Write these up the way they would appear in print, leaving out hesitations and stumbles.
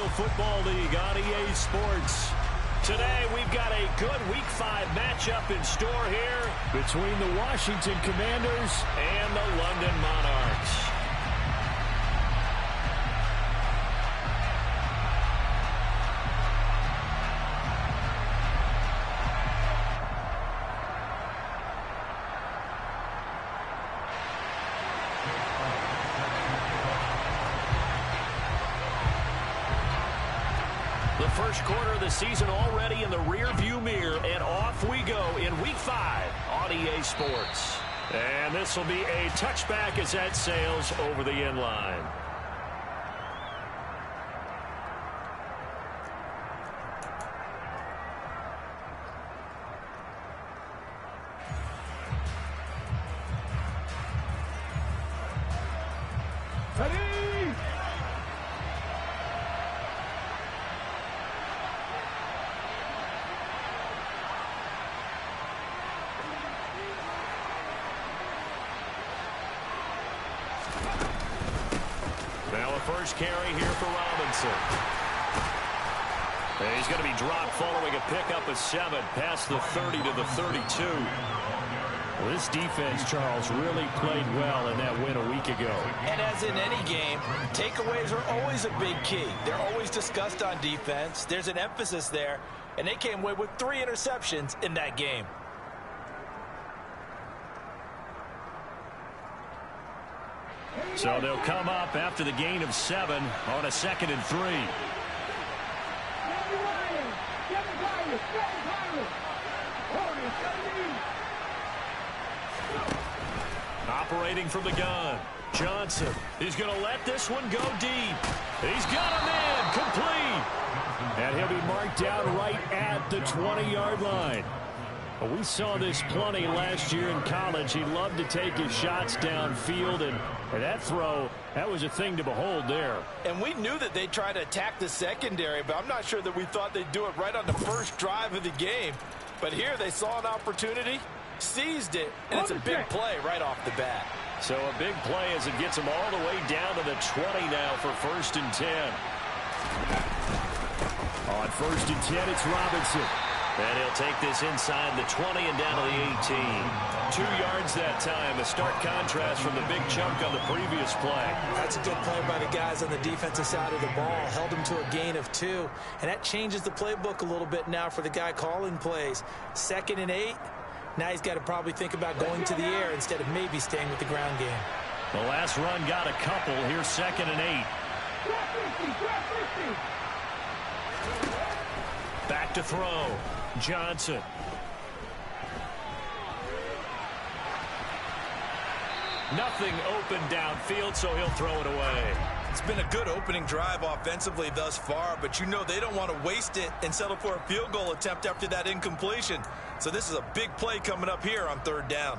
Football League on EA Sports. Today we've got a good Week 5 matchup in store here between the Washington Commanders and the London Monarchs. The first quarter of the season already in the rear-view mirror, and off we go in Week 5 on EA Sports. And this will be a touchback as that sails over the end line. Now a first carry here for Robinson. And he's going to be dropped following a pickup of 7 past the 30 to the 32. Well, this defense, Charles, really played well in that win a week ago. And as in any game, takeaways are always a big key. They're always discussed on defense. There's an emphasis there, and they came away with 3 interceptions in that game. So they'll come up after the gain of 7 on a 2nd and 3. Operating from the gun. Johnson. He's going to let this one go deep. He's got a man complete. And he'll be marked down right at the 20-yard line. Well, we saw this plenty last year in college. He loved to take his shots downfield, and that throw, that was a thing to behold there. And we knew that they'd try to attack the secondary, but I'm not sure that we thought they'd do it right on the first drive of the game. But here they saw an opportunity, seized it, and it's a big play right off the bat. So a big play as it gets them all the way down to the 20 now for 1st and 10. On 1st and 10, it's Robinson. And he'll take this inside the 20 and down to the 18. 2 yards that time, a stark contrast from the big chunk on the previous play. That's a good play by the guys on the defensive side of the ball. Held him to a gain of 2. And that changes the playbook a little bit now for the guy calling plays. 2nd and 8. Now he's got to probably think about going to the air instead of maybe staying with the ground game. The last run got a couple. Here's 2nd and 8. Back to throw. Johnson. Nothing open downfield, so he'll throw it away. It's been a good opening drive offensively thus far, but you know they don't want to waste it and settle for a field goal attempt after that incompletion. So this is a big play coming up here on 3rd down.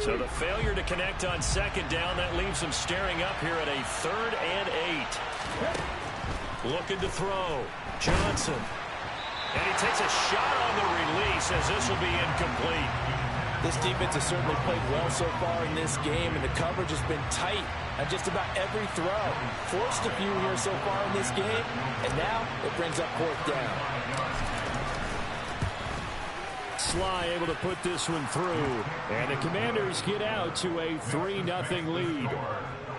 So the failure to connect on 2nd down, that leaves them staring up here at a 3rd and 8. Looking to throw. Johnson. And he takes a shot on the release as this will be incomplete. This defense has certainly played well so far in this game, and the coverage has been tight on just about every throw. Forced a few here so far in this game, and now it brings up 4th down. Sly able to put this one through, and the Commanders get out to a 3-0 lead.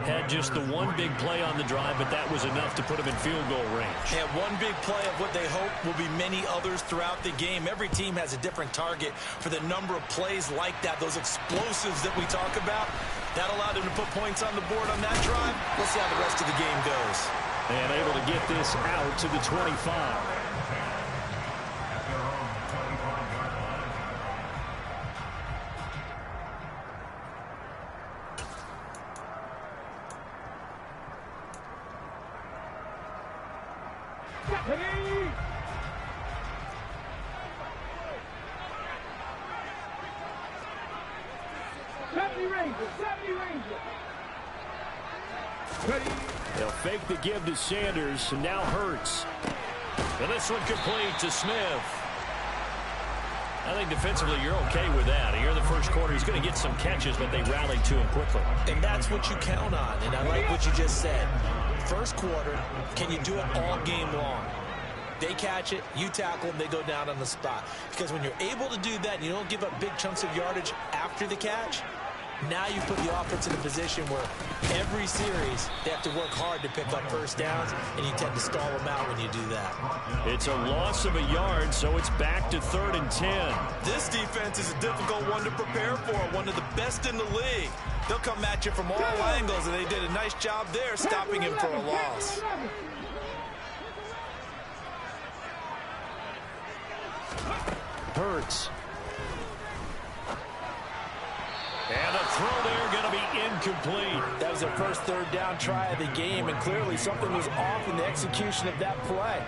Had just the one big play on the drive, but that was enough to put them in field goal range. And one big play of what they hope will be many others throughout the game. Every team has a different target for the number of plays like that, those explosives that we talk about. That allowed them to put points on the board on that drive. Let's see how the rest of the game goes. And able to get this out to the 25. They'll fake the give to Sanders, and now Hurts. And this one complete to Smith. I think defensively you're okay with that. Here in the first quarter, he's going to get some catches, but they rallied to him quickly. And that's what you count on, and I like what you just said. First quarter, can you do it all game long? They catch it, you tackle them, they go down on the spot. Because when you're able to do that and you don't give up big chunks of yardage after the catch, now you put the offense in a position where every series they have to work hard to pick up first downs, and you tend to stall them out when you do that. It's a loss of a yard, so it's back to 3rd and 10. This defense is a difficult one to prepare for, one of the best in the league. They'll come at you from all angles, and they did a nice job there stopping him for a loss. Hurts. And the throw there going to be incomplete. That was their first 3rd down try of the game, and clearly something was off in the execution of that play.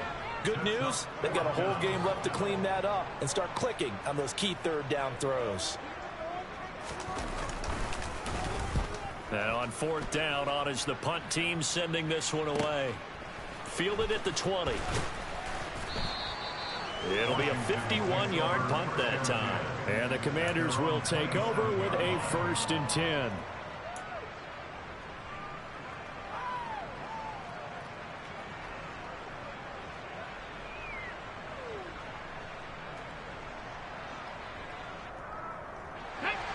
Good news, they've got a whole game left to clean that up and start clicking on those key 3rd down throws. Now on 4th down, on is the punt team sending this one away. Fielded at the 20. It'll be a 51-yard punt that time. And the Commanders will take over with a 1st and 10.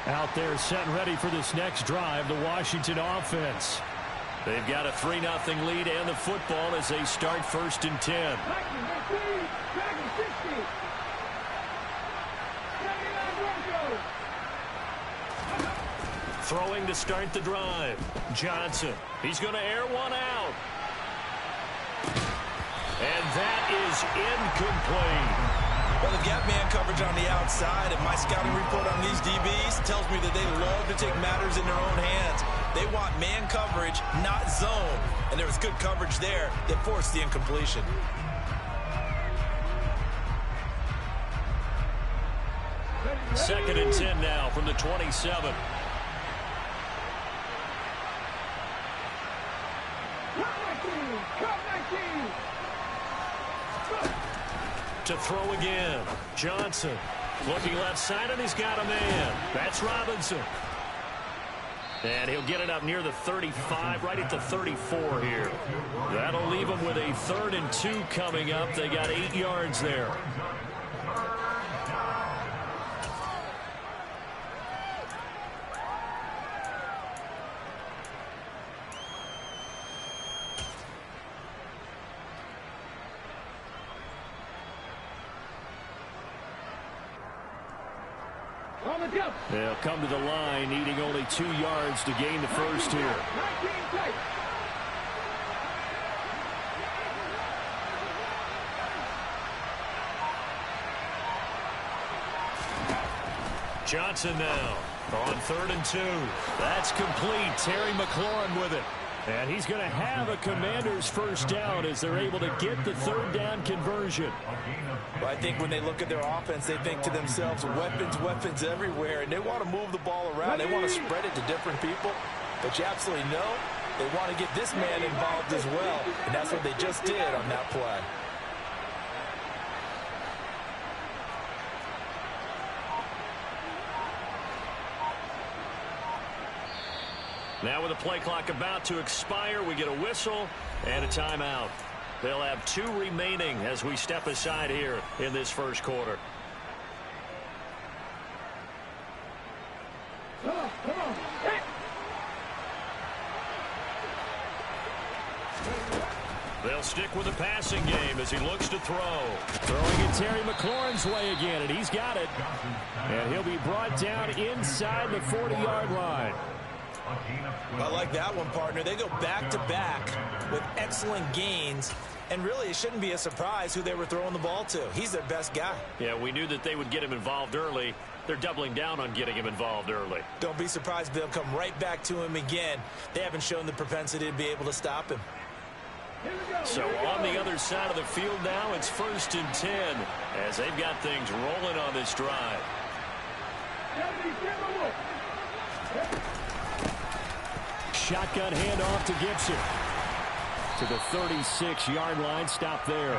Out there set and ready for this next drive, the Washington offense. They've got a 3-0 lead and the football as they start 1st and 10. Throwing to start the drive. Johnson. He's going to air one out. And that is incomplete. Well, they've got man coverage on the outside, and my scouting report on these DBs tells me that they love to take matters in their own hands. They want man coverage, not zone. And there was good coverage there that forced the incompletion. Second and 10 now from the 27. To throw again. Johnson looking left side, and he's got a man. That's Robinson. And he'll get it up near the 35, right at the 34 here. That'll leave him with a 3rd and 2 coming up. They got 8 yards there. They'll come to the line, needing only 2 yards to gain the first here. Johnson now on 3rd and 2. That's complete. Terry McLaurin with it. And he's going to have a Commander's first down as they're able to get the 3rd down conversion. Well, I think when they look at their offense, they think to themselves, weapons, weapons everywhere, and they want to move the ball around. They want to spread it to different people. But you absolutely know they want to get this man involved as well, and that's what they just did on that play. Now with the play clock about to expire, we get a whistle and a timeout. They'll have 2 remaining as we step aside here in this first quarter. They'll stick with the passing game as he looks to throw. Throwing it Terry McLaurin's way again, and he's got it. And he'll be brought down inside the 40-yard line. I like that one, partner. They go back-to-back with excellent gains, and really it shouldn't be a surprise who they were throwing the ball to. He's their best guy. Yeah, we knew that they would get him involved early. They're doubling down on getting him involved early. Don't be surprised if they'll come right back to him again. They haven't shown the propensity to be able to stop him. So on the other side of the field now, it's 1st and 10 as they've got things rolling on this drive. Shotgun handoff to Gibson. to the 36-yard line. Stop there.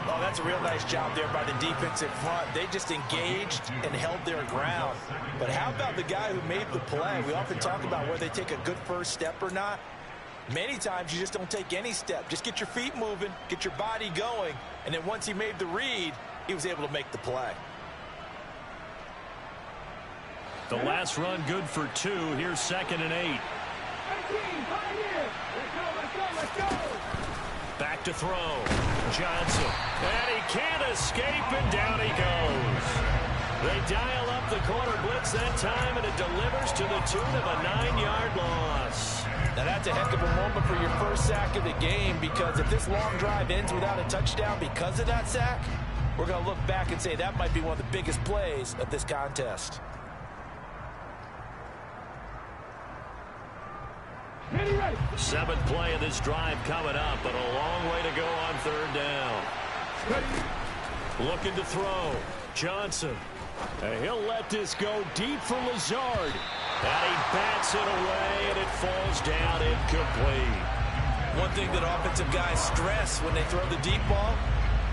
Oh, that's a real nice job there by the defensive front. They just engaged and held their ground. But how about the guy who made the play? We often talk about whether they take a good first step or not. Many times you just don't take any step. Just get your feet moving, get your body going, and then once he made the read, he was able to make the play. The last run good for 2. Here's 2nd and 8. Back to throw. Johnson. And he can't escape, and down he goes. They dial up the corner blitz that time, and it delivers to the tune of a 9-yard loss. Now that's a heck of a moment for your first sack of the game, because if this long drive ends without a touchdown because of that sack, we're going to look back and say that might be one of the biggest plays of this contest. Seventh play of this drive coming up, but a long way to go on 3rd down. Looking to throw. Johnson. And he'll let this go deep for Lazard. And he bats it away, and it falls down incomplete. One thing that offensive guys stress when they throw the deep ball,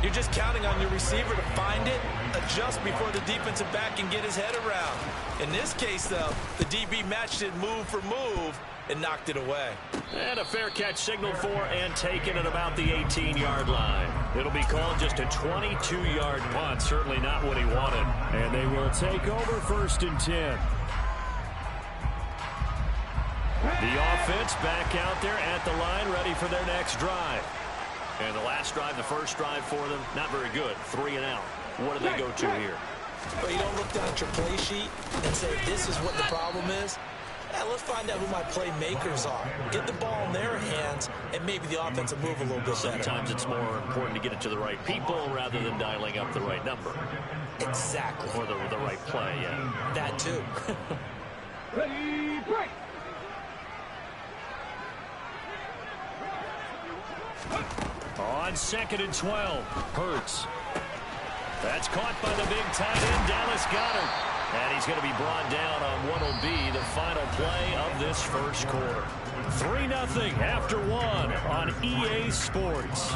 you're just counting on your receiver to find it, adjust before the defensive back can get his head around. In this case, though, the DB matched it move for move and knocked it away. And a fair catch signaled for and taken at about the 18-yard line. It'll be called just a 22-yard punt, certainly not what he wanted. And they will take over 1st and 10. The offense back out there at the line, ready for their next drive. And the last drive, the first drive for them, not very good. 3 and out. What do they go to here? But you don't look down at your play sheet and say, this is what the problem is. Now, let's find out who my playmakers are. Get the ball in their hands, and maybe the offense will move a little bit better. Sometimes it's more important to get it to the right people rather than dialing up the right number. Exactly. Or the right play, yeah. That, too. Ready, break! On 2nd and 12, Hurts. That's caught by the big tight end, Dallas Goedert. And he's going to be brought down on what will be the final play of this first quarter. 3-0 after 1 on EA Sports.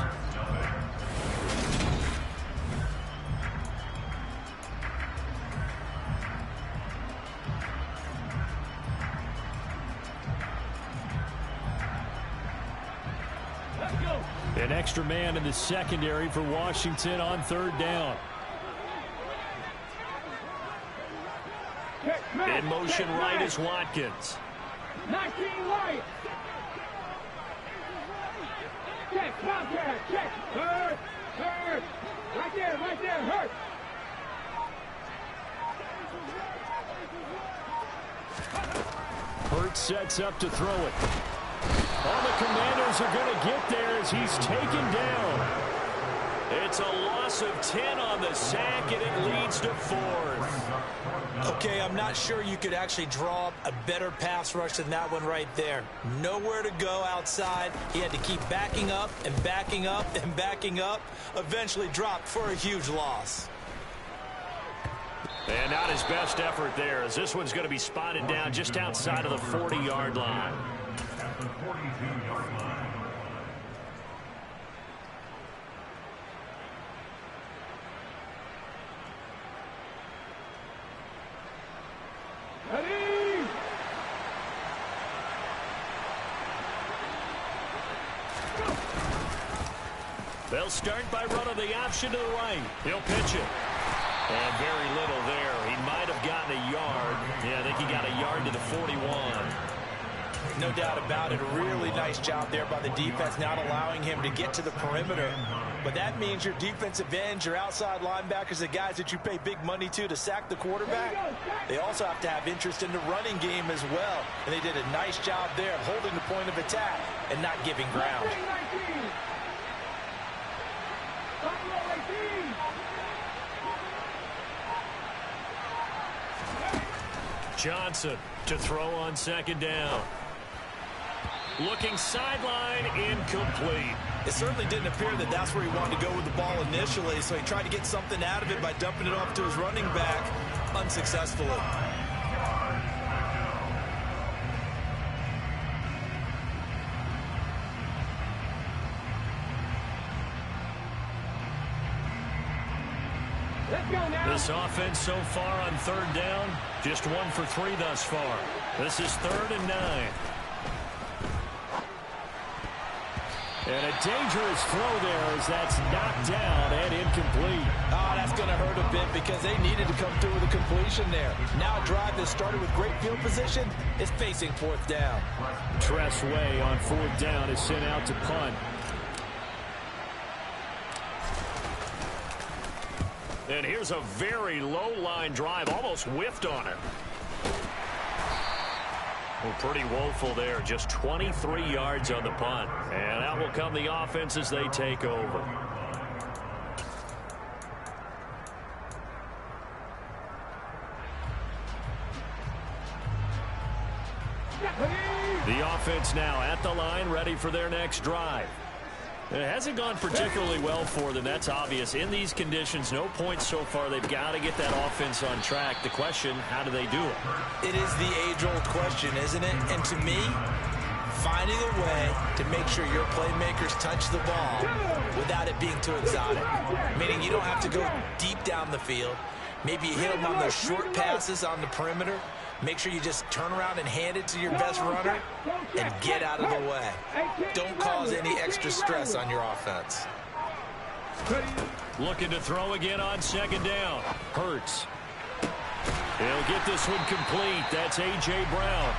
An extra man in the secondary for Washington on 3rd down. In motion right is Watkins. 19 right. Check, contact, check. Hurt, hurt. Right there, hurt. Hurts sets up to throw it. All the Commanders are going to get there as he's taken down. It's a loss of 10 on the sack, and it leads to 4th. Okay, I'm not sure you could actually draw up a better pass rush than that one right there. Nowhere to go outside. He had to keep backing up and backing up and backing up. Eventually dropped for a huge loss. And not his best effort there, as this one's going to be spotted down just outside of the 40-yard line. Ready! They'll start by running the option to the right. He'll pitch it. And very little there. He might have gotten a yard. Yeah, I think he got a yard to the 41. No doubt about it. A really nice job there by the defense, not allowing him to get to the perimeter. But that means your defensive ends, your outside linebackers, the guys that you pay big money to sack the quarterback, they also have to have interest in the running game as well. And they did a nice job there of holding the point of attack and not giving ground. 19. Johnson to throw on 2nd down. Looking sideline, incomplete. It certainly didn't appear that that's where he wanted to go with the ball initially, so he tried to get something out of it by dumping it off to his running back unsuccessfully. Let's go now. This offense so far on third down, just 1 for 3 thus far. This is 3rd and 9. And a dangerous throw there as that's knocked down and incomplete. Oh, that's going to hurt a bit because they needed to come through with a completion there. Now a drive that started with great field position is facing 4th down. Tressway on 4th down is sent out to punt. And here's a very low line drive, almost whiffed on it. Well, pretty woeful there, just 23 yards on the punt. And out will come the offense as they take over. The offense now at the line, ready for their next drive. It hasn't gone particularly well for them. That's obvious. In these conditions, no points so far. They've got to get that offense on track. The question, how do they do it? It is the age-old question, isn't it? And to me, finding a way to make sure your playmakers touch the ball without it being too exotic. Meaning you don't have to go deep down the field. Maybe you hit them on those short passes on the perimeter. Make sure you just turn around and hand it to your best runner and get out of the way. Don't cause any extra stress on your offense. Looking to throw again on 2nd down. Hurts. He'll get this one complete. That's A.J. Brown.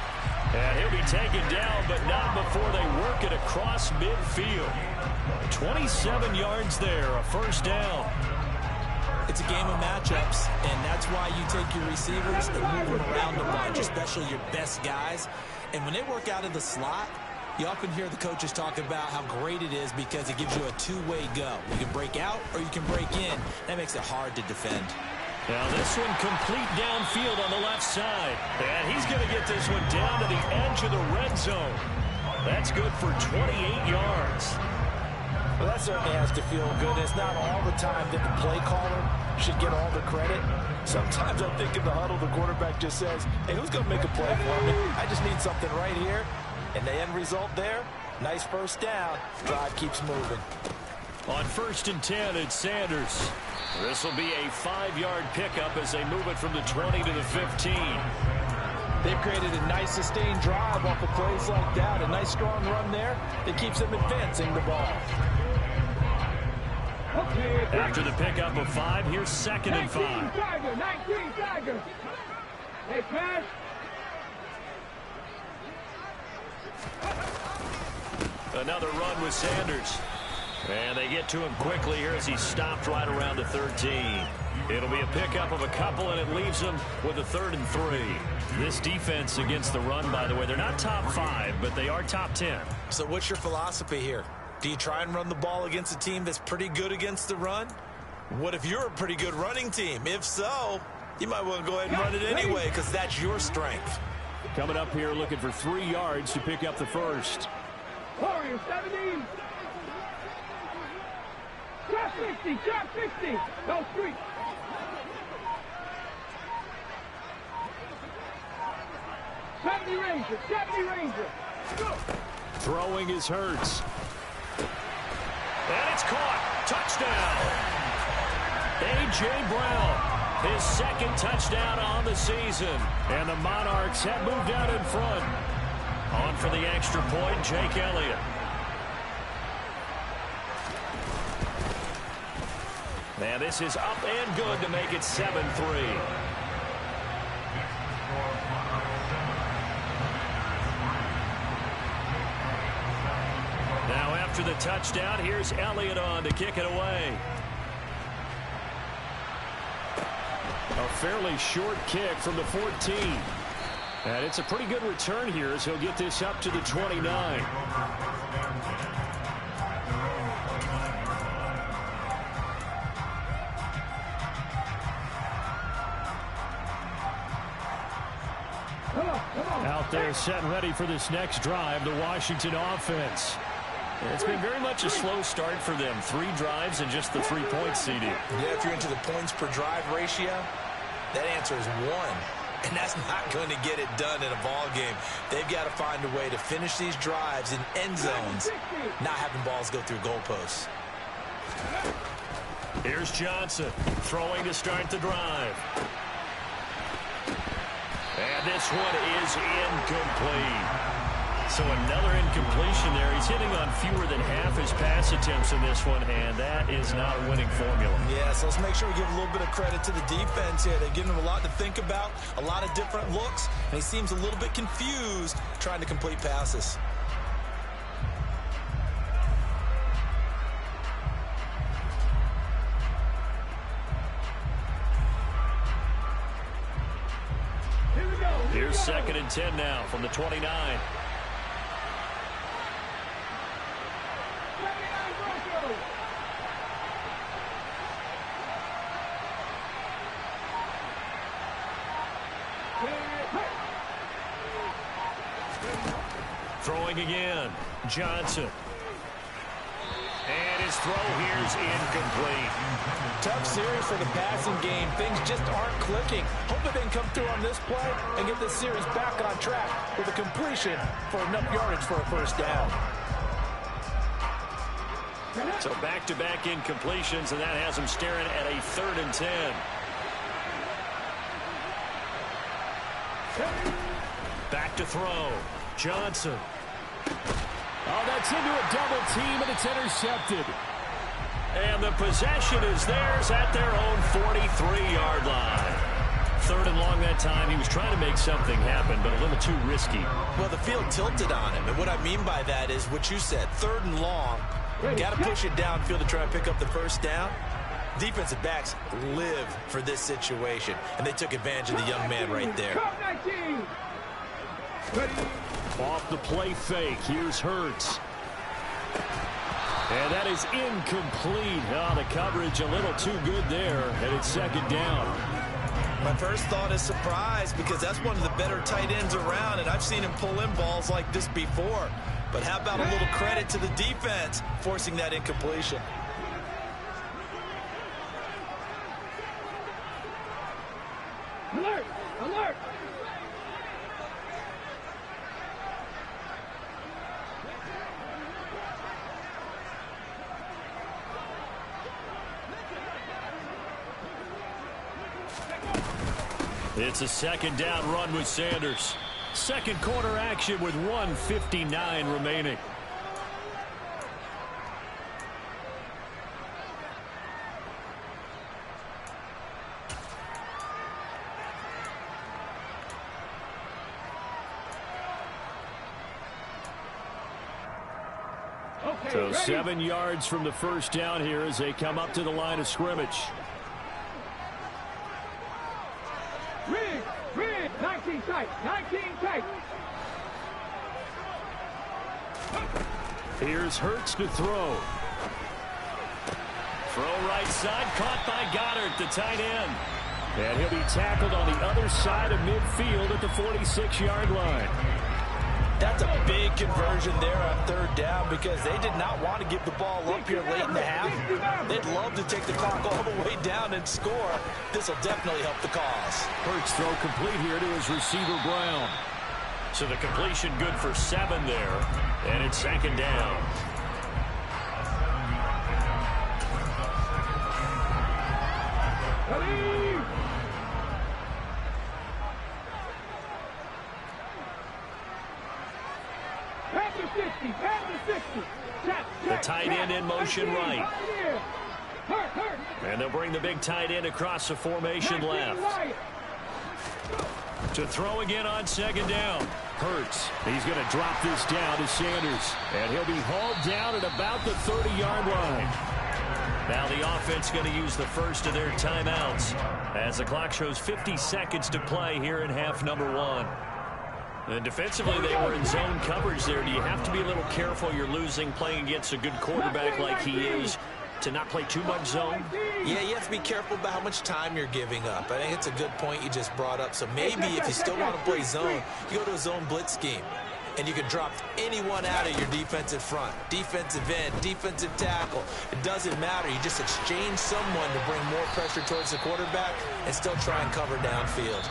And he'll be taken down, but not before they work it across midfield. 27 yards there, a 1st down. It's a game of matchups, and that's why you take your receivers and move them around a bunch, especially your best guys. And when they work out of the slot, you often hear the coaches talk about how great it is because it gives you a two-way go. You can break out or you can break in. That makes it hard to defend. Now this one complete downfield on the left side. And he's going to get this one down to the edge of the red zone. That's good for 28 yards. Well, that certainly has to feel good. It's not all the time that the play caller should get all the credit. Sometimes I think in the huddle, the quarterback just says, hey, who's going to make a play for me? I just need something right here. And the end result there, nice 1st down. Drive keeps moving. On 1st and 10, it's Sanders. This will be a 5-yard pickup as they move it from the 20 to the 15. They've created a nice sustained drive off of plays like that. A nice strong run there that keeps them advancing the ball. After the pickup of 5, here's 2nd and 5. 19 Tiger. Hey, pass. Another run with Sanders. And they get to him quickly here as he stopped right around the 13. It'll be a pickup of a couple, and it leaves them with a 3rd and 3. This defense against the run, by the way, they're not top 5, but they are top 10. So what's your philosophy here? Do you try and run the ball against a team that's pretty good against the run? What if you're a pretty good running team? If so, you might want to go ahead and run it anyway because that's your strength. Coming up here looking for 3 yards to pick up the 1st. Warrior 70. Drop 60. Drop 60. Go street. Ranger. 70 Ranger. Go. Throwing is Hurts. And it's caught. Touchdown. A.J. Brown, his 2nd touchdown on the season. And the Monarchs have moved out in front. On for the extra point, Jake Elliott. And this is up and good to make it 7-3. Now after the touchdown, here's Elliott on to kick it away. A fairly short kick from the 14. And it's a pretty good return here as he'll get this up to the 29. Out there set and ready for this next drive, the Washington offense. It's been very much a slow start for them. 3 drives and just the 3 points, CD. Yeah, if you're into the points per drive ratio, that answer is 1. And that's not going to get it done in a ball game. They've got to find a way to finish these drives in end zones, not having balls go through goalposts. Here's Johnson throwing to start the drive. And this one is incomplete. So another incompletion there. He's hitting on fewer than half his pass attempts in this one, and that is not a winning formula. Yeah, so let's make sure we give a little bit of credit to the defense here. They've given him a lot to think about, a lot of different looks, and he seems a little bit confused trying to complete passes. Here's 2nd and 10 now from the 29. Throwing again. Johnson. And his throw here is incomplete. Tough series for the passing game. Things just aren't clicking. Hope they can come through on this play and get this series back on track with a completion for enough yardage for a first down. So back-to-back incompletions, and that has him staring at a 3rd and 10. Back to throw. Johnson. Oh, that's into a double team, and it's intercepted. And the possession is theirs at their own 43-yard line. 3rd and long that time. He was trying to make something happen, but a little too risky. Well, the field tilted on him, and what I mean by that is what you said, 3rd and long. Got to push it downfield to try and pick up the first down. Defensive backs live for this situation, and they took advantage of the young man right there. Off the play fake. Here's Hurts. And that is incomplete. Oh, the coverage a little too good there, and it's 2nd down. My first thought is surprise, because that's one of the better tight ends around, and I've seen him pull in balls like this before. But how about a little credit to the defense forcing that incompletion? Alert! Alert! It's a 2nd down run with Sanders. 2nd quarter action with 1:59 remaining. So 7 yards from the first down here as they come up to the line of scrimmage. Rig, 19 tight, 19 tight. Here's Hurts to throw. Throw right side, caught by Goddard, the tight end. And he'll be tackled on the other side of midfield at the 46-yard line. That's a big conversion there on 3rd down, because they did not want to give the ball up here late in the half. They'd love to take the clock all the way down and score. This will definitely help the cause. Hurts throw complete here to his receiver Brown. So the completion good for 7 there, and it's 2nd down. The tight end in motion right. And they'll bring the big tight end across the formation left. To throw again on 2nd down. Hurts. He's going to drop this down to Sanders. And he'll be hauled down at about the 30-yard line. Now the offense going to use the first of their timeouts as the clock shows 50 seconds to play here in half number 1. And defensively, they were in zone coverage there. Do you have to be a little careful? You're losing playing against a good quarterback like he is to not play too much zone? Yeah, you have to be careful about how much time you're giving up. I think it's a good point you just brought up. So maybe if you still want to play zone, you go to a zone blitz scheme. And you can drop anyone out of your defensive front. Defensive end, defensive tackle. It doesn't matter. You just exchange someone to bring more pressure towards the quarterback and still try and cover downfield.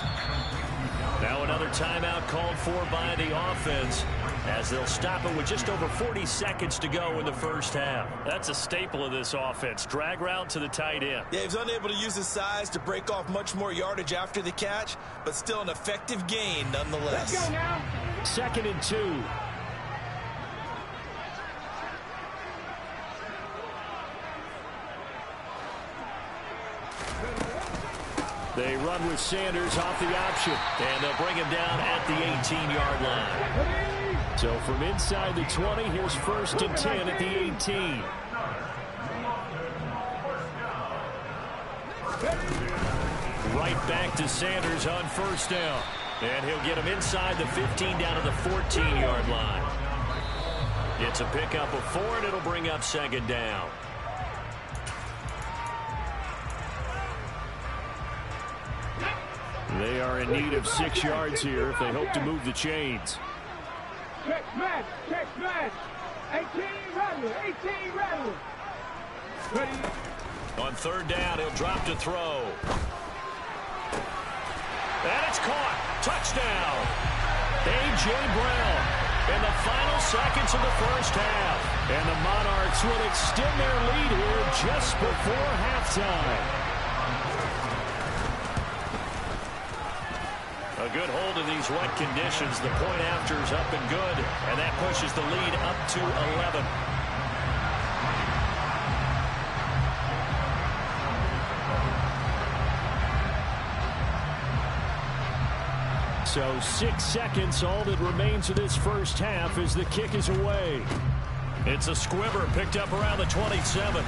Now another timeout called for by the offense. as they'll stop it with just over 40 seconds to go in the first half. That's a staple of this offense. Drag route to the tight end. Yeah, he's unable to use his size to break off much more yardage after the catch, but still an effective gain nonetheless. Let's go now. 2nd and 2. They run with Sanders off the option, and they'll bring him down at the 18-yard line. So from inside the 20, here's 1st and 10 at the 18. Right back to Sanders on 1st down. And he'll get him inside the 15 down to the 14-yard line. It's a pickup of 4, and it'll bring up 2nd down. They are in need of 6 yards here if they hope to move the chains. Check match. 18 Rattler. 18 Rattler. Ready. On 3rd down, he'll drop to throw. And it's caught. Touchdown. A.J. Brown in the final seconds of the first half. And the Monarchs will extend their lead here just before halftime. A good hold of these wet conditions. The point after is up and good, and that pushes the lead up to 11. So 6 seconds, all that remains of this first half as the kick is away. It's a squibber picked up around the 27.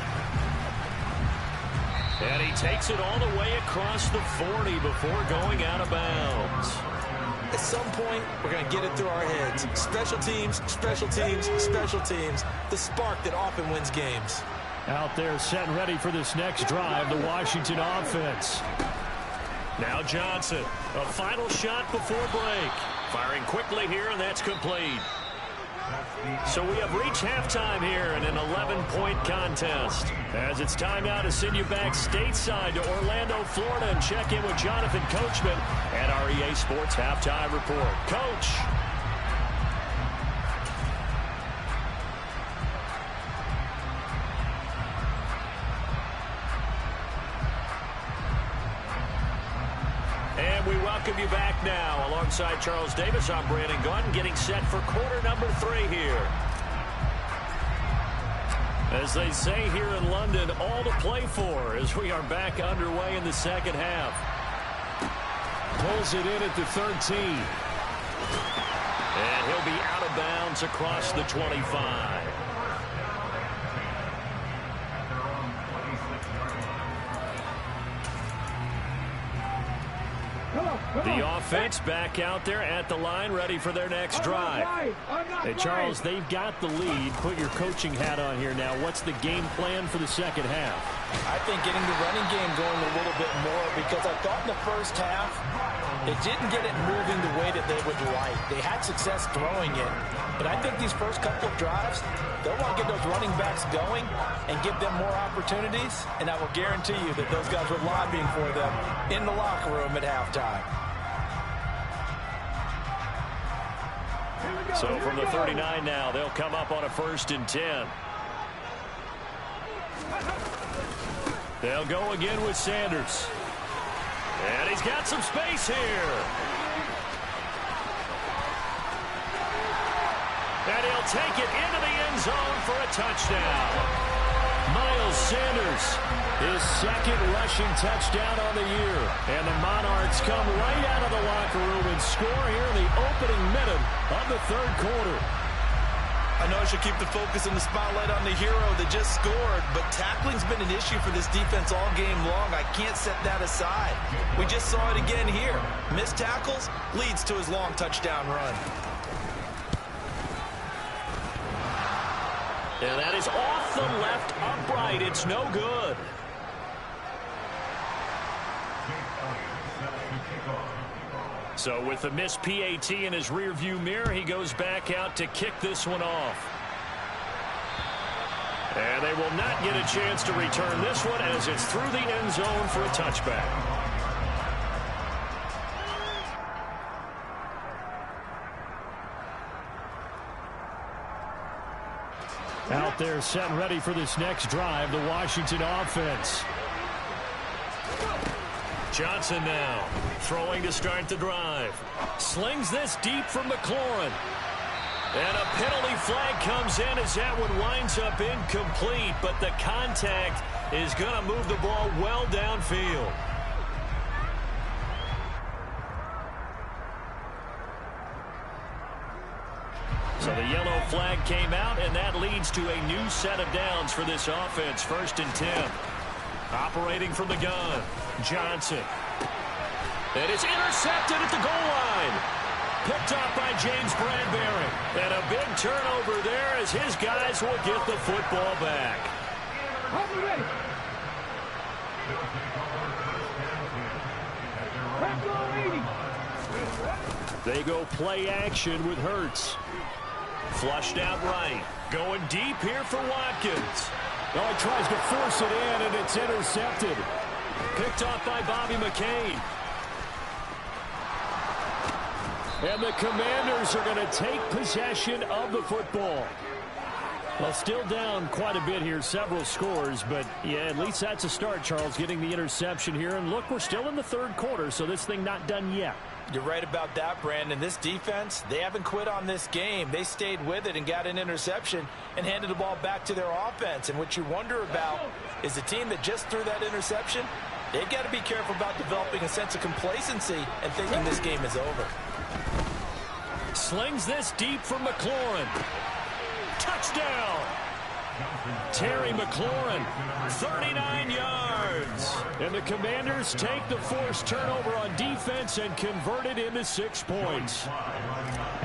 And he takes it all the way across the 40 before going out of bounds. At some point, we're going to get it through our heads. Special teams, special teams, special teams. The spark that often wins games. Out there set and ready for this next drive, the Washington offense. Now Johnson, a final shot before break. Firing quickly here, and that's complete. So we have reached halftime here in an 11-point contest. As it's time now to send you back stateside to Orlando, Florida, and check in with Jonathan Coachman at our EA Sports Halftime Report. Coach. And we welcome you back now. Alongside Charles Davis, I'm Brandon Gunn, getting set for quarter number 3 here. As they say here in London, all to play for as we are back underway in the second half. Pulls it in at the 13. And he'll be out of bounds across the 25. The offense back out there at the line, ready for their next drive. Hey, Charles, they've got the lead. Put your coaching hat on here now. What's the game plan for the second half? I think getting the running game going a little bit more, because I thought in the first half it didn't get it moving the way that they would like. They had success throwing it, but I think these first couple of drives, they'll want to get those running backs going and give them more opportunities, and I will guarantee you that those guys were lobbying for them in the locker room at halftime. So from the 39 now, they'll come up on a 1st and 10. They'll go again with Sanders. And he's got some space here. And he'll take it into the end zone for a touchdown. Miles Sanders, his 2nd rushing touchdown on the year. And the Monarchs come right out of the locker room and score here in the opening minute of the 3rd quarter. I know I should keep the focus and the spotlight on the hero that just scored, but tackling's been an issue for this defense all game long. I can't set that aside. We just saw it again here. Missed tackles leads to his long touchdown run. And that is off the left upright. It's no good. So with the missed PAT in his rearview mirror, he goes back out to kick this one off. And they will not get a chance to return this one as it's through the end zone for a touchback. out there set and ready for this next drive, the Washington offense. Johnson now throwing to start the drive. Slings this deep from McLaurin. And a penalty flag comes in as that one winds up incomplete, but the contact is going to move the ball well downfield. So the yellow flag came out, and that leads to a new set of downs for this offense. 1st and 10. Operating from the gun, Johnson. And it's intercepted at the goal line. Picked up by James Bradbury. And a big turnover there as his guys will get the football back. They go play action with Hurts. Flushed out right. Going deep here for Watkins. Oh, he tries to force it in, and it's intercepted. Picked off by Bobby McCain. And the Commanders are going to take possession of the football. Well, still down quite a bit here, several scores, but yeah, at least that's a start, Charles, getting the interception here. And look, we're still in the 3rd quarter, so this thing not done yet. You're right about that, Brandon. This defense, they haven't quit on this game. They stayed with it and got an interception and handed the ball back to their offense. And what you wonder about is the team that just threw that interception, they've got to be careful about developing a sense of complacency and thinking this game is over. Slings this deep from McLaurin. Touchdown! Terry McLaurin, 39 yards. And the Commanders take the forced turnover on defense and convert it into 6 points.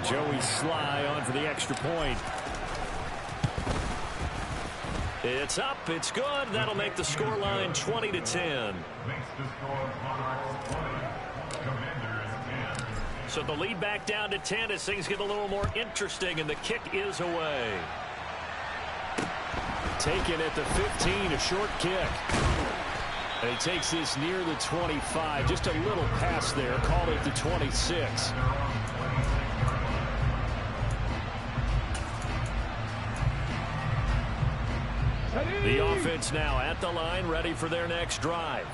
Joey Sly on for the extra point. It's up, it's good. That'll make the scoreline 20-10. So the lead back down to 10 as things get a little more interesting, and the kick is away. Taken at the 15, a short kick. And he takes this near the 25. Just a little pass there. Called it the 26. The offense now at the line, ready for their next drive.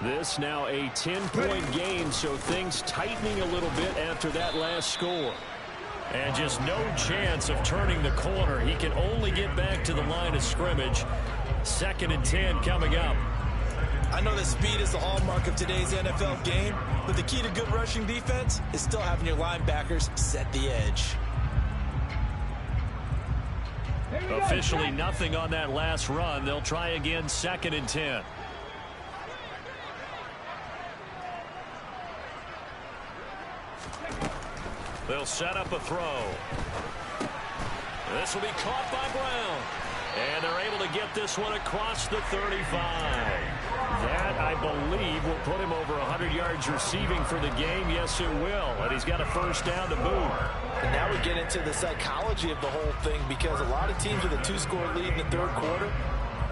This now a 10-point game, so things tightening a little bit after that last score. And just no chance of turning the corner. He can only get back to the line of scrimmage. 2nd and 10 coming up. I know that speed is the hallmark of today's NFL game, but the key to good rushing defense is still having your linebackers set the edge. Officially nothing on that last run. They'll try again, 2nd and 10. They'll set up a throw. This will be caught by Brown. And they're able to get this one across the 35. That, I believe, will put him over 100 yards receiving for the game. Yes, it will. And he's got a 1st down to boot. And now we get into the psychology of the whole thing, because a lot of teams with a 2-score lead in the 3rd quarter,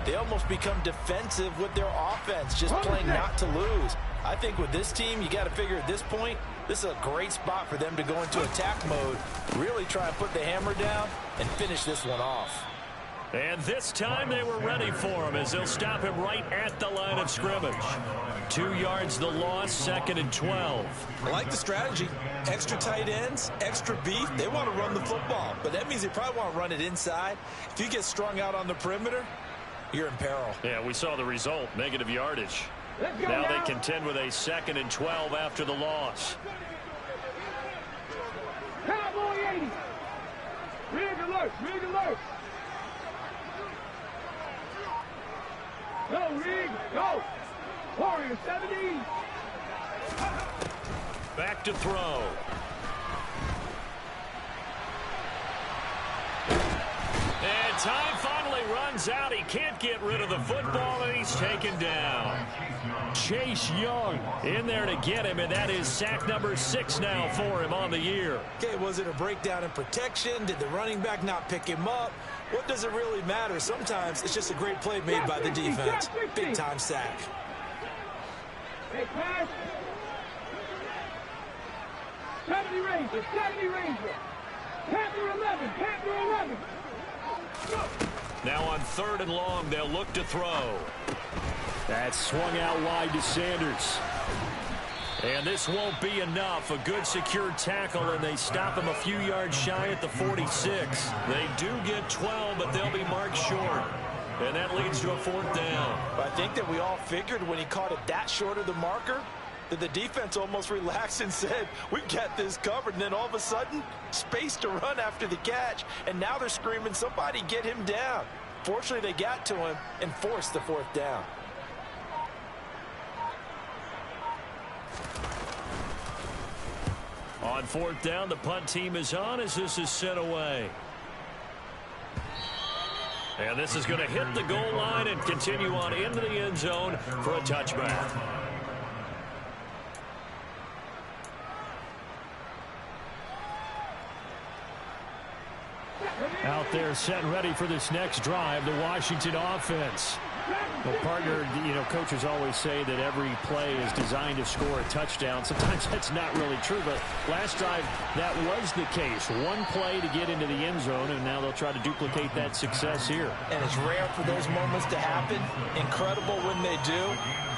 they almost become defensive with their offense, just playing not to lose. I think with this team, you got to figure at this point, this is a great spot for them to go into attack mode, really try and put the hammer down and finish this one off. And this time they were ready for him as they'll stop him right at the line of scrimmage. 2 yards the loss, 2nd and 12. I like the strategy. Extra tight ends, extra beef. They want to run the football, but that means they probably want to run it inside. If you get strung out on the perimeter, you're in peril. Yeah, we saw the result, negative yardage. Now they contend with a 2nd and 12 after the loss. Cowboy 80. Rig alert, rig alert. Go, Rig, go. Warrior 70. Back to throw. And time finally runs out. He can't get rid of the football, and he's taken down. Chase Young in there to get him, and that is sack number 6 now for him on the year. Okay, was it a breakdown in protection? Did the running back not pick him up? What does it really matter? Sometimes it's just a great play made by the defense. Big-time sack. Hey, pass. 70 Ranger, 70 Ranger. Panther 11, Panther 11. Go. Now on 3rd and long, they'll look to throw. That's swung out wide to Sanders. And this won't be enough. A good secure tackle, and they stop him a few yards shy at the 46. They do get 12, but they'll be marked short. And that leads to a 4th down. I think that we all figured when he caught it that short of the marker that the defense almost relaxed and said, we've got this covered. And then all of a sudden, space to run after the catch. And now they're screaming, somebody get him down. Fortunately, they got to him and forced the 4th down. On 4th down, the punt team is on as this is sent away. And this is going to hit the goal line and continue on into the end zone for a touchback. Out there set and ready for this next drive, the Washington offense. Well, partner, coaches always say that every play is designed to score a touchdown. Sometimes that's not really true, but last drive, that was the case. One play to get into the end zone, and now they'll try to duplicate that success here. And it's rare for those moments to happen. Incredible when they do.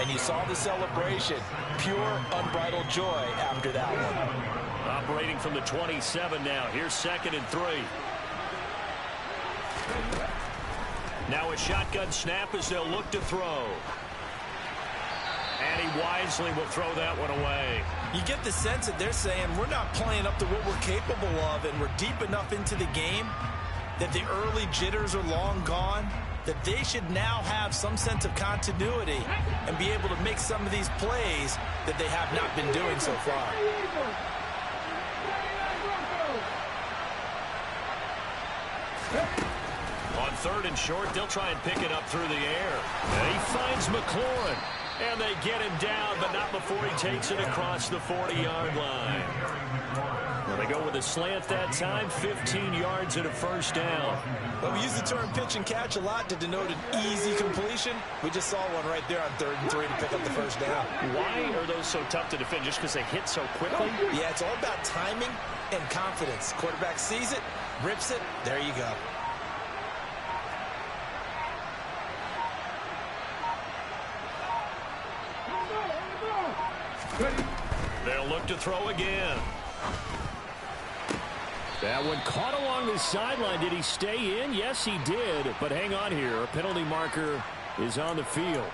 And you saw the celebration. Pure, unbridled joy after that one. Operating from the 27 now. Here's 2nd and 3. Now a shotgun snap as they'll look to throw. And he wisely will throw that one away. You get the sense that they're saying we're not playing up to what we're capable of, and we're deep enough into the game that the early jitters are long gone, that they should now have some sense of continuity and be able to make some of these plays that they have not been doing so far. On 3rd and short, they'll try and pick it up through the air. And he finds McLaurin. And they get him down, but not before he takes it across the 40-yard line. Well, they go with a slant that time, 15 yards and a 1st down. Well, we use the term pitch and catch a lot to denote an easy completion. We just saw one right there on 3rd and 3 to pick up the 1st down. Why are those so tough to defend? Just because they hit so quickly? Yeah, it's all about timing and confidence. Quarterback sees it, rips it, there you go. They'll look to throw again. That one caught along the sideline. Did he stay in? Yes, he did. But hang on here. A penalty marker is on the field.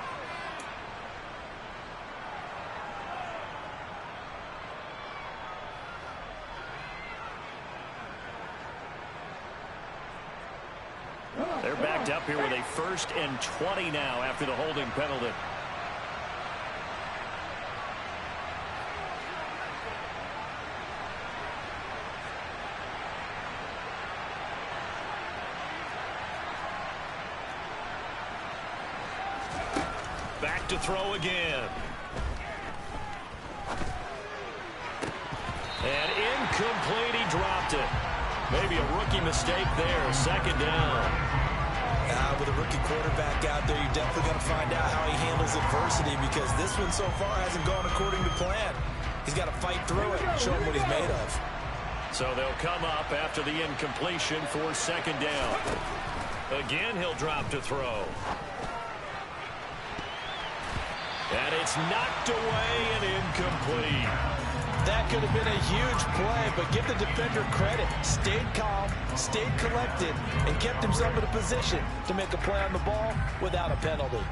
They're backed up here with a 1st and 20 now after the holding penalty. Back to throw again. And incomplete, he dropped it. Maybe a rookie mistake there, 2nd down. With a rookie quarterback out there, you're definitely going to find out how he handles adversity, because this one so far hasn't gone according to plan. He's got to fight through it and show him what he's made of. So they'll come up after the incompletion for 2nd down. Again, he'll drop to throw. And it's knocked away and incomplete. That could have been a huge play, but give the defender credit. Stayed calm, stayed collected, and kept himself in a position to make a play on the ball without a penalty.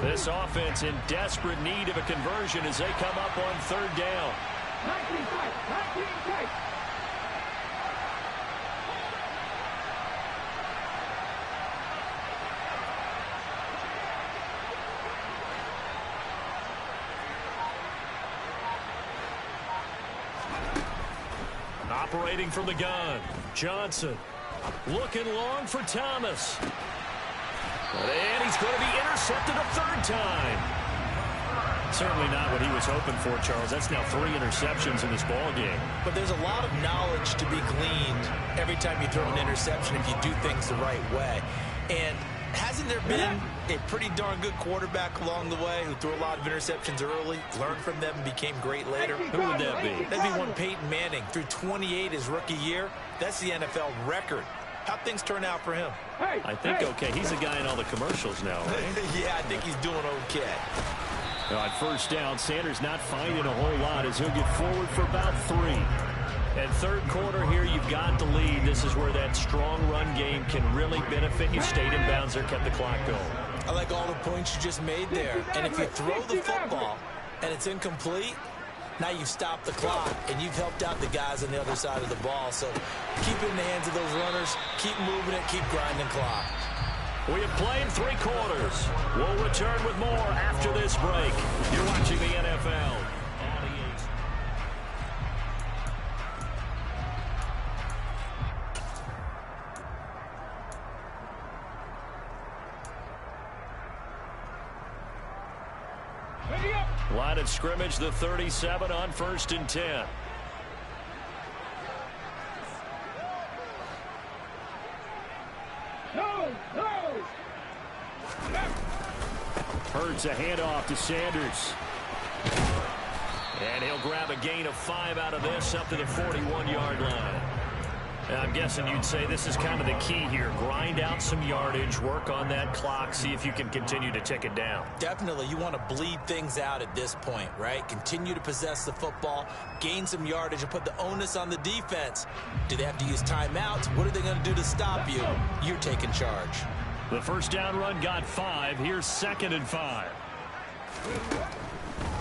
This offense in desperate need of a conversion as they come up on 3rd down. 19 tight. Operating from the gun, Johnson looking long for Thomas. And he's going to be intercepted a 3rd time. Certainly not what he was hoping for, Charles. That's now 3 interceptions in this ball game. But there's a lot of knowledge to be gleaned every time you throw an interception if you do things the right way. And hasn't there been a pretty darn good quarterback along the way who threw a lot of interceptions early, learned from them, and became great later? Who would that be? That'd be one Peyton Manning. Threw 28 his rookie year, That's the NFL record. How'd things turn out for him? I think okay. He's a guy in all the commercials now, right? Yeah, I think he's doing okay. On first down, Sanders not finding a whole lot as he'll get forward for about 3. And third quarter here, you've got the lead. This is where that strong run game can really benefit you. Stayed in bounds there, kept the clock going. I like all the points you just made there. And if you throw the football and it's incomplete, now you've stopped the clock and you've helped out the guys on the other side of the ball. So keep it in the hands of those runners. Keep moving it. Keep grinding clock. We have played 3 quarters. We'll return with more after this break. You're watching the NFL. Line of scrimmage, the 37 on 1st and 10. Hurts a handoff to Sanders. And he'll grab a gain of 5 out of this up to the 41-yard line. And I'm guessing you'd say this is kind of the key here. Grind out some yardage, work on that clock, see if you can continue to tick it down. Definitely. You want to bleed things out at this point, right? Continue to possess the football, gain some yardage, and put the onus on the defense. Do they have to use timeouts? What are they going to do to stop you? You're taking charge. The first down run got 5. Here's 2nd and 5.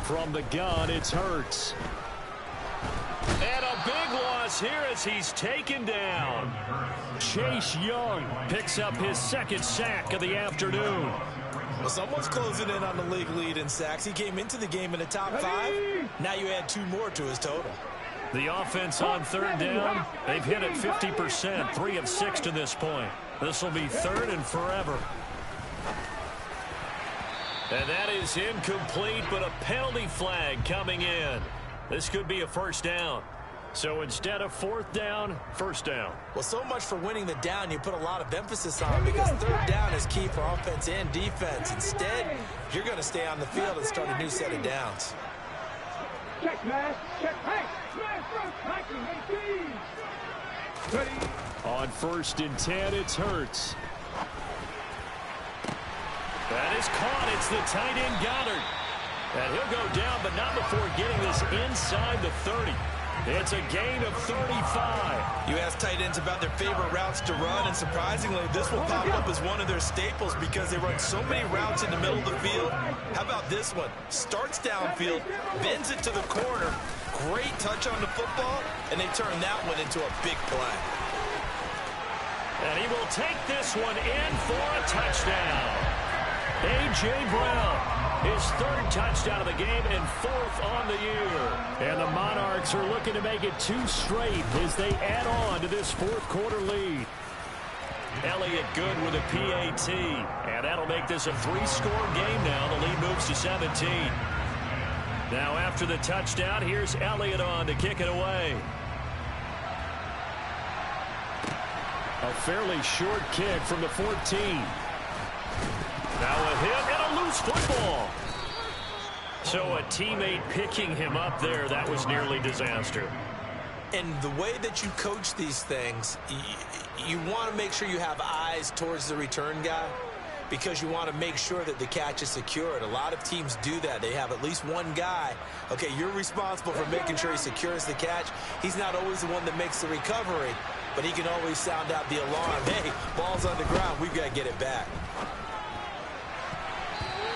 From the gun, it's Hurts. And a big loss here as he's taken down. Chase Young picks up his 2nd sack of the afternoon. Well, someone's closing in on the league lead in sacks. He came into the game in the top 5. Now you add 2 more to his total. The offense on 3rd down, they've hit it 50%, 3 of 6 to this point. This will be 3rd and forever. And that is incomplete, but a penalty flag coming in. This could be a first down. So instead of 4th down, 1st down. Well, so much for winning the down you put a lot of emphasis on because 3rd down is key for offense and defense. Instead, you're going to stay on the field and start a new set of downs. Check, man. Check. Hey, ready. On 1st and 10, it's Hurts. That is caught. It's the tight end Goddard. And he'll go down, but not before getting this inside the 30. It's a gain of 35. You ask tight ends about their favorite routes to run, and surprisingly, this will pop up as one of their staples because they run so many routes in the middle of the field. How about this one? Starts downfield, bends it to the corner. Great touch on the football, and they turn that one into a big play. And he will take this one in for a touchdown. A.J. Brown, his 3rd touchdown of the game and 4th on the year. And the Monarchs are looking to make it 2 straight as they add on to this 4th quarter lead. Elliott good with a PAT. And that'll make this a 3-score game now. The lead moves to 17. Now after the touchdown, here's Elliott on to kick it away. A fairly short kick from the 14. Now a hit and a loose football. So a teammate picking him up there, that was nearly disaster. And the way that you coach these things, you want to make sure you have eyes towards the return guy because you want to make sure that the catch is secured. A lot of teams do that. They have at least one guy. Okay, you're responsible for making sure he secures the catch. He's not always the one that makes the recovery, but he can always sound out the alarm. Hey, ball's on the ground. We've got to get it back.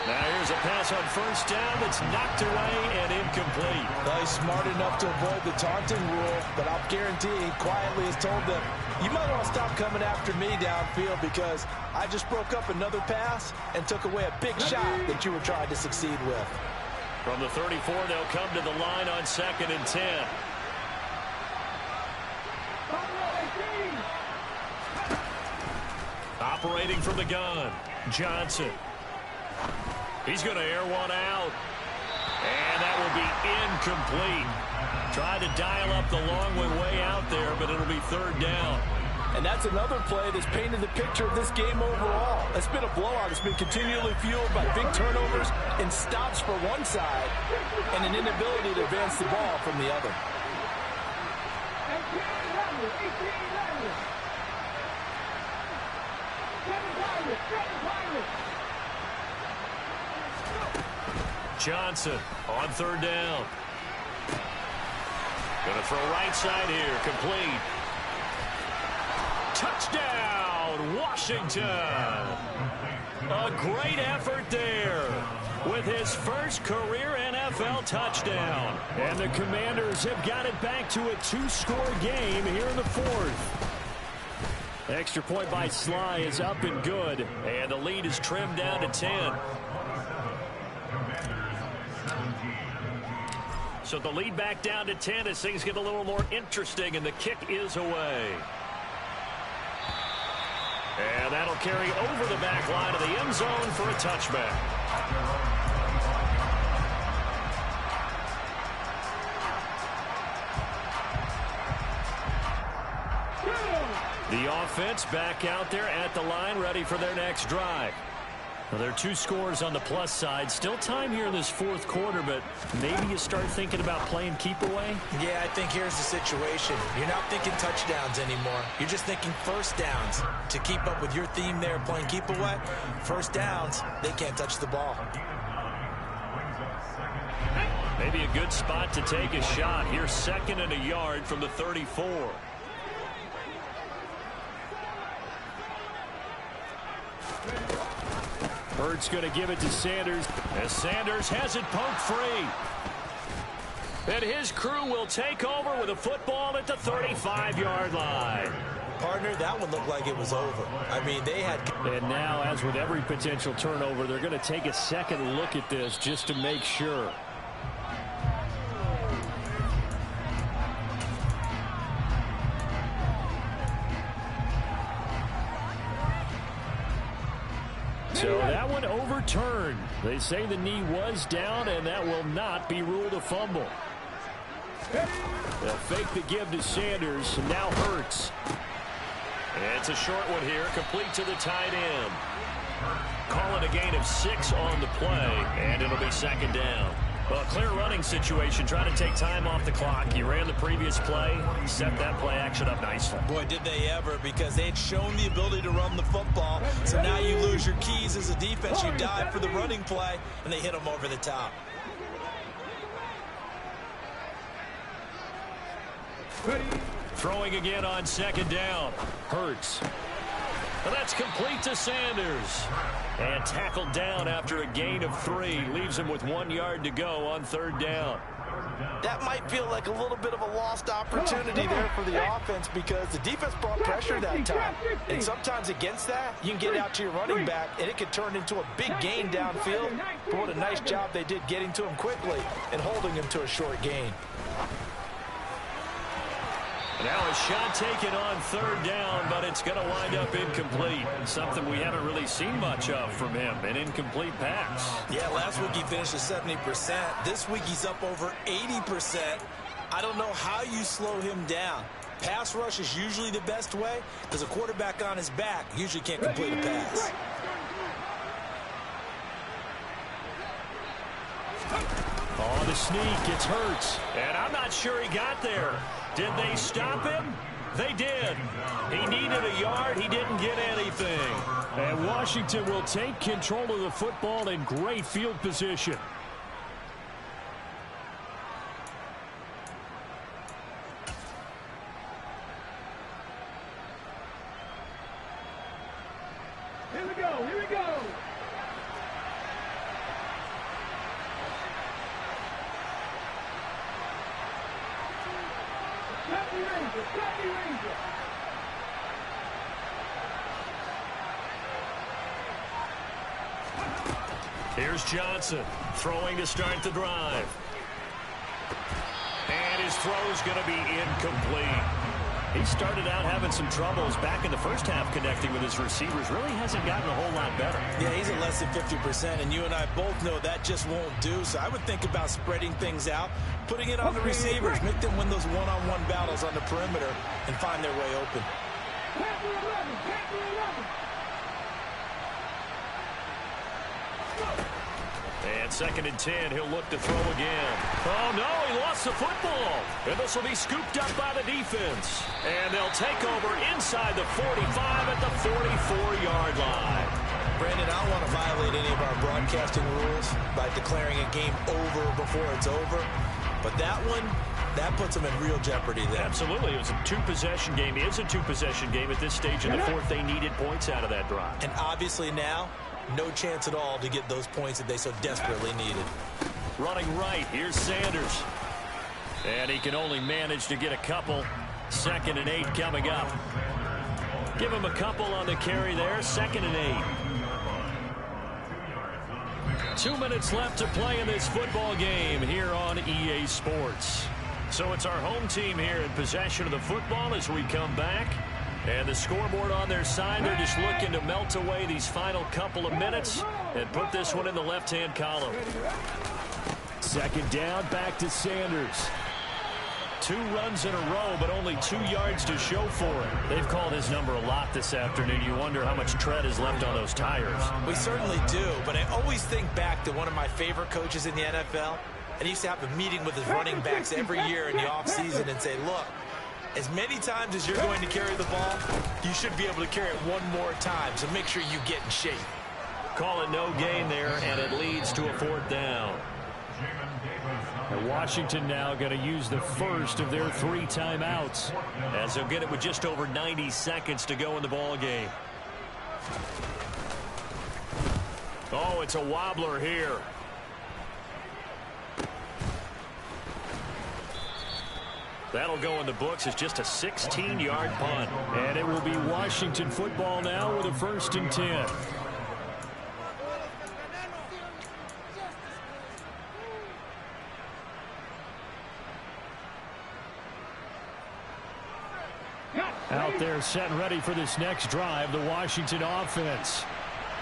Now here's a pass on 1st down that's knocked away and incomplete. Well, he's smart enough to avoid the taunting rule, but I'll guarantee he quietly has told them, you might want to stop coming after me downfield because I just broke up another pass and took away a big shot that you were trying to succeed with. From the 34, they'll come to the line on 2nd and 10. Operating from the gun, Johnson. He's going to air one out. And that will be incomplete. Tried to dial up the long way out there, but it'll be 3rd down. And that's another play that's painted the picture of this game overall. It's been a blowout. It's been continually fueled by big turnovers and stops for one side and an inability to advance the ball from the other. Johnson on third down. Gonna throw right side here, complete. Touchdown, Washington. A great effort there with his first career NFL touchdown. And the Commanders have got it back to a 2-score game here in the fourth. Extra point by Sly is up and good, and the lead is trimmed down to 10. So the lead back down to 10 as things get a little more interesting, and the kick is away. And that'll carry over the back line of the end zone for a touchback. The offense back out there at the line, ready for their next drive. Well, there are 2 scores on the plus side. Still time here in this fourth quarter, but maybe you start thinking about playing keep away? Yeah, I think here's the situation. You're not thinking touchdowns anymore. You're just thinking first downs. To keep up with your theme there, playing keep away, first downs, they can't touch the ball. Maybe a good spot to take a shot. Here's 2nd and a yard from the 34. Hurts going to give it to Sanders, as Sanders has it poked free. And his crew will take over with a football at the 35-yard line. Partner, that one looked like it was over. I mean, they had... And now, as with every potential turnover, they're going to take a second look at this just to make sure. So that one overturned. They say the knee was down, and that will not be ruled a fumble. They'll fake the give to Sanders, and now Hurts. It's a short one here, complete to the tight end. Calling a gain of 6 on the play, and it'll be 2nd down. Well, a clear running situation, trying to take time off the clock. He ran the previous play, set that play action up nicely. Boy, did they ever, because they had shown the ability to run the football. So now you lose your keys as a defense. You dive for the running play, and they hit them over the top. Throwing again on 2nd down. Hurts. And that's complete to Sanders. And tackled down after a gain of 3. Leaves him with 1 yard to go on 3rd down. That might feel like a little bit of a lost opportunity there for the offense, because the defense brought pressure that time. And sometimes against that, you can get out to your running back, and it could turn into a big gain downfield. But what a nice job they did getting to him quickly and holding him to a short gain. Now a shot taken on 3rd down, but it's going to wind up incomplete. Something we haven't really seen much of from him, an incomplete pass. Yeah, last week he finished at 70%. This week he's up over 80%. I don't know how you slow him down. Pass rush is usually the best way, because a quarterback on his back usually can't complete a pass. On the sneak, it's Hurts. And I'm not sure he got there. Did they stop him? They did. He needed a yard. He didn't get anything. And Washington will take control of the football in great field position. Here we go, here we go. Here's Johnson throwing to start the drive. And his throw's going to be incomplete. He started out having some troubles back in the first half connecting with his receivers. Really hasn't gotten a whole lot better. Yeah, he's at less than 50%, and you and I both know that just won't do. So I would think about spreading things out, putting it on the receivers, make them win those one-on-one battles on the perimeter, and find their way open. And 2nd and 10, he'll look to throw again. Oh, no, he lost the football. And this will be scooped up by the defense. And they'll take over inside the 45 at the 44-yard line. Brandon, I don't want to violate any of our broadcasting rules by declaring a game over before it's over. But that one, that puts them in real jeopardy there. Absolutely. It was a two-possession game. It is a two-possession game at this stage in the fourth. They needed points out of that drive. And obviously now, no chance at all to get those points that they so desperately needed. Running right, here's Sanders. And he can only manage to get a couple. 2nd and 8 coming up. Give him a couple on the carry there. 2nd and 8. 2 minutes left to play in this football game here on EA Sports. So it's our home team here in possession of the football as we come back. And the scoreboard on their side, they're just looking to melt away these final couple of minutes and put this one in the left-hand column. 2nd down, back to Sanders. 2 runs in a row, but only 2 yards to show for it. They've called his number a lot this afternoon. You wonder how much tread is left on those tires. We certainly do, but I always think back to one of my favorite coaches in the NFL. And he used to have a meeting with his running backs every year in the offseason and say, look, as many times as you're going to carry the ball, you should be able to carry it one more time, so make sure you get in shape. Call it no gain there, and it leads to a 4th down. And Washington now going to use the first of their 3 timeouts, as they'll get it with just over 90 seconds to go in the ball game. Oh, it's a wobbler here. That'll go in the books as just a 16-yard punt. And it will be Washington football now with a 1st and 10. Out there set and ready for this next drive, the Washington offense.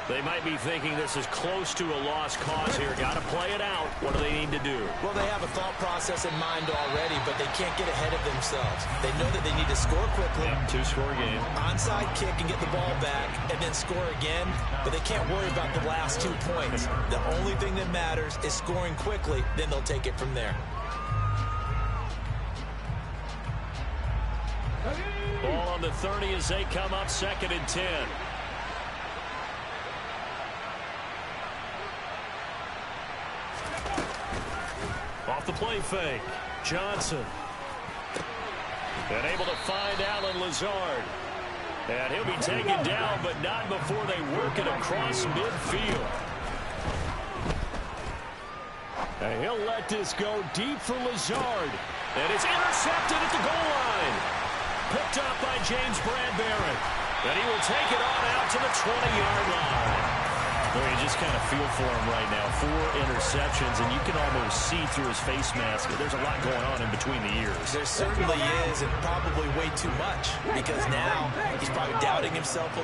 They might be thinking this is close to a lost cause here. Got to play it out. What do they need to do? Well, they have a thought process in mind already, but they can't get ahead of themselves. They know that they need to score quickly. 2-score game. Onside kick and get the ball back and then score again, but they can't worry about the last 2 points. The only thing that matters is scoring quickly, then they'll take it from there. Ball on the 30 as they come up 2nd and 10. Off the play fake. Johnson. And able to find Alan Lazard. And he'll be taken down, but not before they work it across midfield. And he'll let this go deep for Lazard. And it's intercepted at the goal line. Picked up by James Bradbury. And he will take it on out to the 20-yard line. Well, you just kind of feel for him right now. 4 interceptions, and you can almost see through his face mask. There's a lot going on in between the ears. There certainly is, and probably way too much, because now he's probably doubting himself a